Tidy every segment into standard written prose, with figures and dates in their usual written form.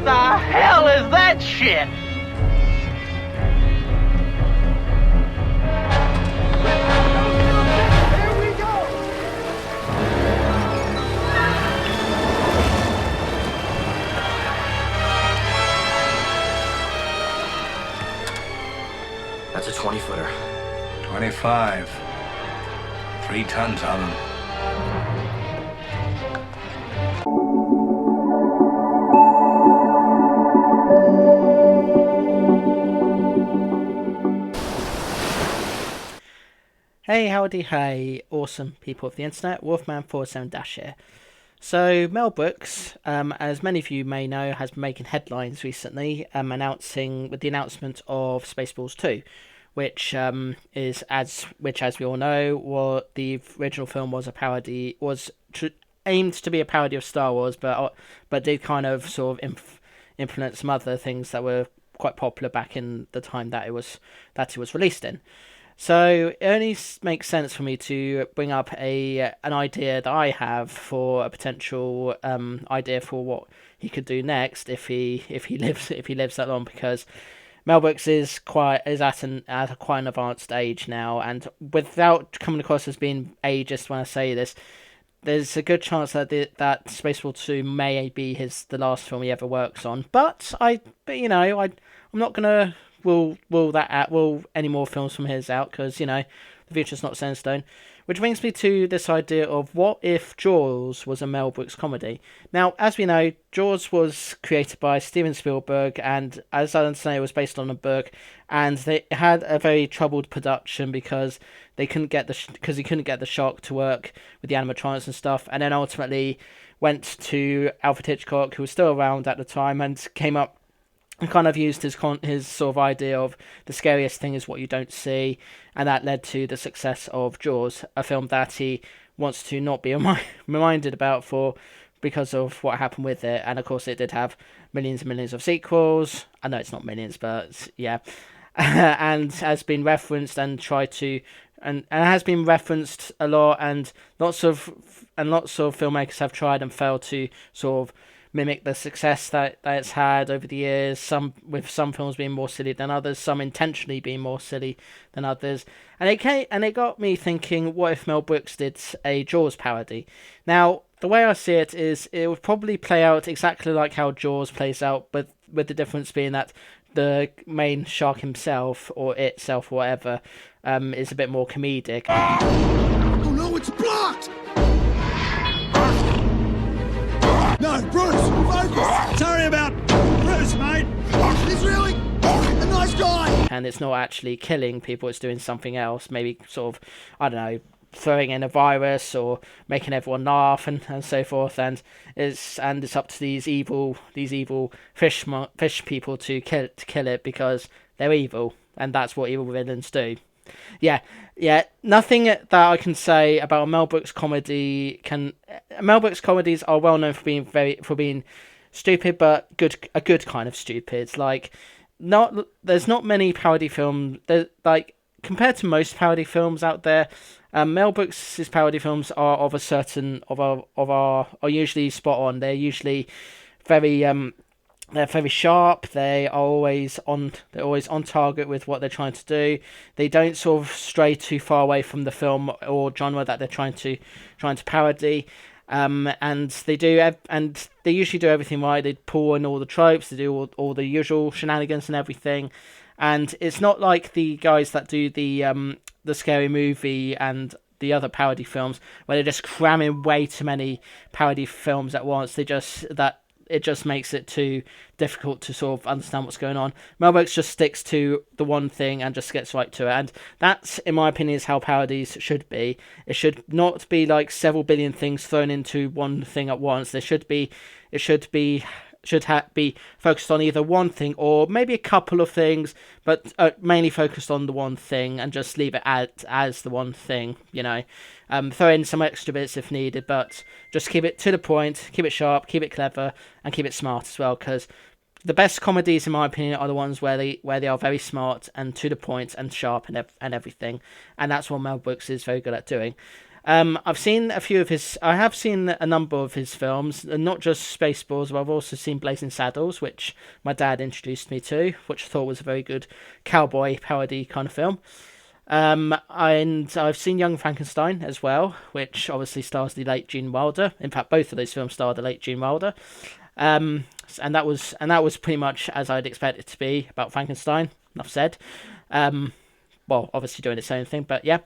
The hell is that shit? Here we go! That's a 20-footer. 25. 3 tons on them. Hey, howdy, hey, awesome people of the internet, Wolfman47 here. So, Mel Brooks, as many of you may know, has been making headlines recently, announcing with the announcement of Spaceballs 2, which as we all know, what the original film was a parody, aimed to be a parody of Star Wars, but did kind of sort of implement some other things that were quite popular back in the time that it was released in. So it only makes sense for me to bring up an idea that I have for a potential idea for what he could do next if he lives that long, because Mel Brooks is at quite an advanced age now, and without coming across as being ageist when I say this, there's a good chance that that Spaceball 2 may be the last film he ever works on. But I'm not gonna rule any more films from his out, because the future's not set in stone. Which brings me to this idea of, what if Jaws was a Mel Brooks comedy? Now, as we know, Jaws was created by Steven Spielberg, and as I understand, it was based on a book, and they had a very troubled production because he couldn't get the shark to work with the animatronics and stuff, and then ultimately went to Alfred Hitchcock, who was still around at the time, and came up and kind of used his sort of idea of the scariest thing is what you don't see, and that led to the success of Jaws, a film that he wants to not be reminded about because of what happened with it. And of course, it did have millions and millions of sequels. I know it's not millions, but yeah, and has been referenced and has been referenced a lot, and lots of filmmakers have tried and failed to sort of mimic the success that it's had over the years, some films being more silly than others, some intentionally being more silly than others. And it got me thinking, what if Mel Brooks did a Jaws parody? Now, the way I see it is, it would probably play out exactly like how Jaws plays out, but with the difference being that the main shark himself, or itself, or whatever, is a bit more comedic. Oh no, it's blocked! No, Bruce, focus! Sorry about Bruce, mate. He's really a nice guy. And it's not actually killing people, it's doing something else. Maybe sort of, I don't know, throwing in a virus or making everyone laugh and so forth. And it's up to these evil fish people to kill it because they're evil, and that's what evil villains do. Yeah. Nothing that I can say about a Mel Brooks comedy Mel Brooks comedies are well known for being stupid, but a good kind of stupid. Like, there's not many parody films compared to most parody films out there. Mel Brooks' parody films are are usually spot on. They're usually very they're very sharp. They're always on target with what they're trying to do. They don't sort of stray too far away from the film or genre that they're trying to parody. And they usually do everything right. They pull in all the tropes. They do all the usual shenanigans and everything. And it's not like the guys that do the Scary Movie and the other parody films, where they're just cramming way too many parody films at once. It just makes it too difficult to sort of understand what's going on. Mel Brooks just sticks to the one thing and just gets right to it. And that's, in my opinion, is how parodies should be. It should not be like several billion things thrown into one thing at once. It should be focused on either one thing or maybe a couple of things, but mainly focused on the one thing, and just leave it as the one thing, throw in some extra bits if needed, but just keep it to the point, keep it sharp, keep it clever, and keep it smart as well, because the best comedies, in my opinion, are the ones where they are very smart and to the point and sharp and everything, and that's what Mel Brooks is very good at doing. I've seen a few of his. I have seen a number of his films, and not just Spaceballs, but I've also seen Blazing Saddles, which my dad introduced me to, which I thought was a very good cowboy parody kind of film. And I've seen Young Frankenstein as well, which obviously stars the late Gene Wilder. In fact, both of those films star the late Gene Wilder. And that was pretty much as I'd expect it to be about Frankenstein. Enough said. Well, obviously doing its own thing, but yeah.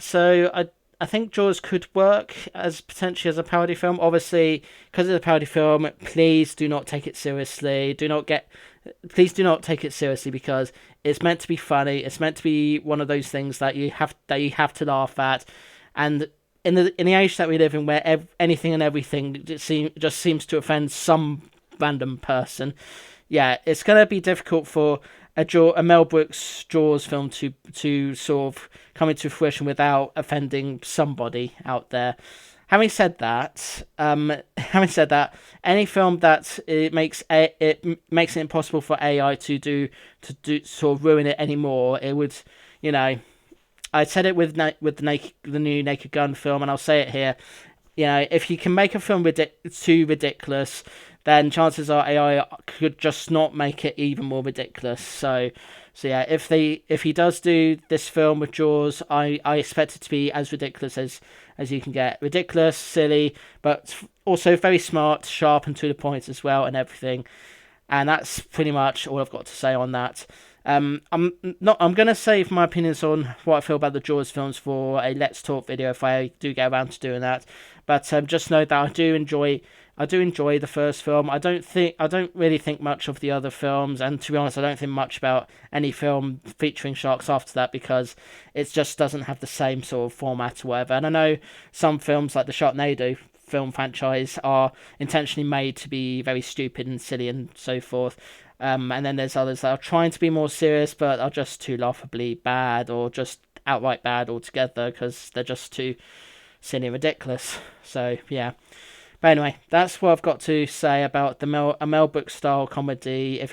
So I think Jaws could work as potentially as a parody film. Obviously, because it's a parody film, please do not take it seriously. Please do not take it seriously, because it's meant to be funny. It's meant to be one of those things that you have to laugh at, and in the age that we live in, where anything and everything just seems to offend some random person, yeah, it's gonna be difficult for a Mel Brooks Jaws film to sort of come into fruition without offending somebody out there. Having said that, any film that it makes it impossible for AI to do sort of ruin it anymore, it would, I said it with the new Naked Gun film, and I'll say it here. If you can make a film too ridiculous, then chances are AI could just not make it even more ridiculous. So yeah, if he does do this film with Jaws, I expect it to be as ridiculous as you can get. Ridiculous, silly, but also very smart, sharp, and to the point as well, and everything. And that's pretty much all I've got to say on that. I'm gonna save my opinions on what I feel about the Jaws films for a Let's Talk video if I do get around to doing that. But just know that I do enjoy the first film. I don't really think much of the other films, and to be honest, I don't think much about any film featuring sharks after that, because it just doesn't have the same sort of format or whatever. And I know some films like the Sharknado film franchise are intentionally made to be very stupid and silly and so forth. And then there's others that are trying to be more serious, but are just too laughably bad, or just outright bad altogether, because they're just too silly and ridiculous. So yeah. But anyway, that's what I've got to say about a Mel Brooks style comedy. If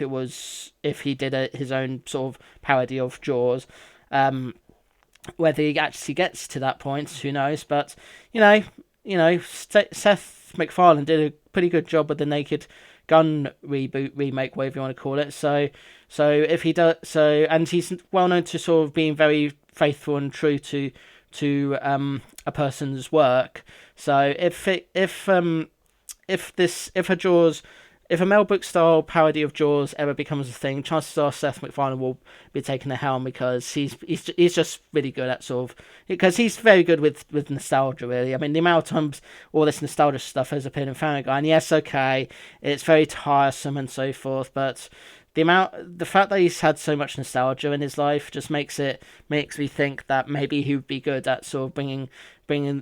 he did his own sort of parody of Jaws, whether he actually gets to that point, who knows? But Seth MacFarlane did a pretty good job with the Naked Gun remake, whatever you want to call it. So if he does and he's well known to sort of being very faithful and true to a person's work. So if a Mel Brooks style parody of Jaws ever becomes a thing, chances are Seth MacFarlane will be taking the helm, because he's just really good at because he's very good with nostalgia, really. I mean, the amount of times all this nostalgia stuff has appeared in Family Guy, and yes, okay, it's very tiresome and so forth, but the fact that he's had so much nostalgia in his life just makes me think that maybe he would be good at sort of bringing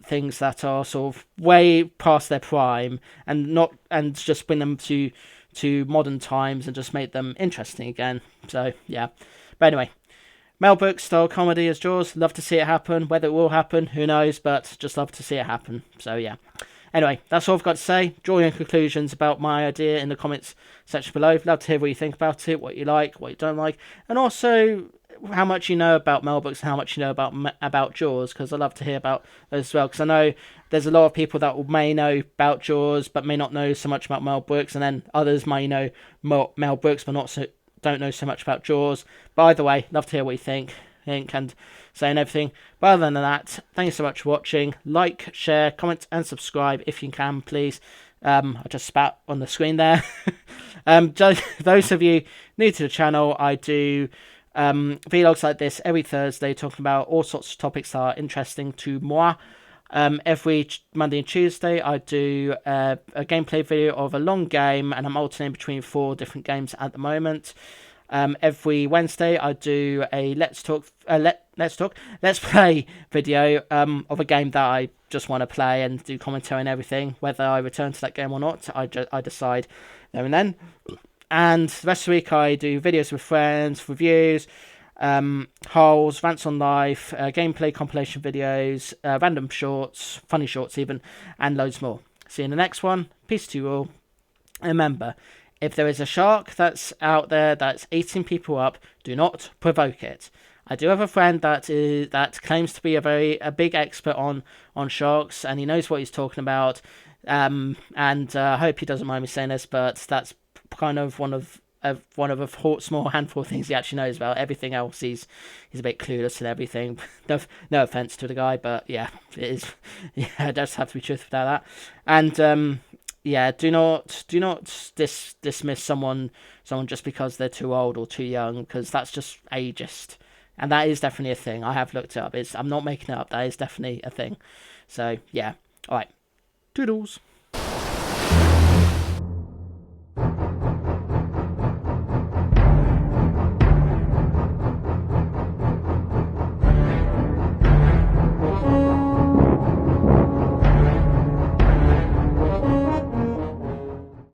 things that are sort of way past their prime, and just bring them to modern times and just make them interesting again. So yeah, but anyway, Mel Brooks style comedy as Jaws, love to see it happen. Whether it will happen, who knows, but just love to see it happen. So yeah. Anyway, that's all I've got to say. Draw your conclusions about my idea in the comments section below. Love to hear what you think about it, what you like, what you don't like, and also how much you know about Mel Brooks and how much you know about Jaws, because I love to hear about those as well, because I know there's a lot of people that may know about Jaws but may not know so much about Mel Brooks, and then others may know Mel Brooks but don't know so much about Jaws. But either way, love to hear what you think and saying everything. But other than that, thank you so much for watching. Like, share, comment and subscribe if you can, please. I just spat on the screen there. Those of you new to the channel, I do vlogs like this every Thursday, talking about all sorts of topics that are interesting to moi. Every Monday and Tuesday I do a gameplay video of a long game, and I'm alternating between 4 different games at the moment. Every Wednesday I do a let's play video of a game that I just want to play and do commentary and everything. Whether I return to that game or not, I decide there and then. And the rest of the week I do videos with friends, reviews, hauls, rants on life, gameplay compilation videos, random shorts, funny shorts even, and loads more. See you in the next one. Peace to you all. And remember, if there is a shark that's out there that's eating people up, do not provoke it. I do have a friend that claims to be a big expert on sharks, and he knows what he's talking about. And I hope he doesn't mind me saying this, but that's kind of one of a small handful of things he actually knows about. Everything else, he's a bit clueless and everything. No offense to the guy, but yeah, it is. Yeah, I just have to be truthful about that. And yeah, do not dismiss someone just because they're too old or too young, because that's just ageist, and that is definitely a thing. I have looked it up. I'm not making it up. That is definitely a thing. So yeah, all right, toodles.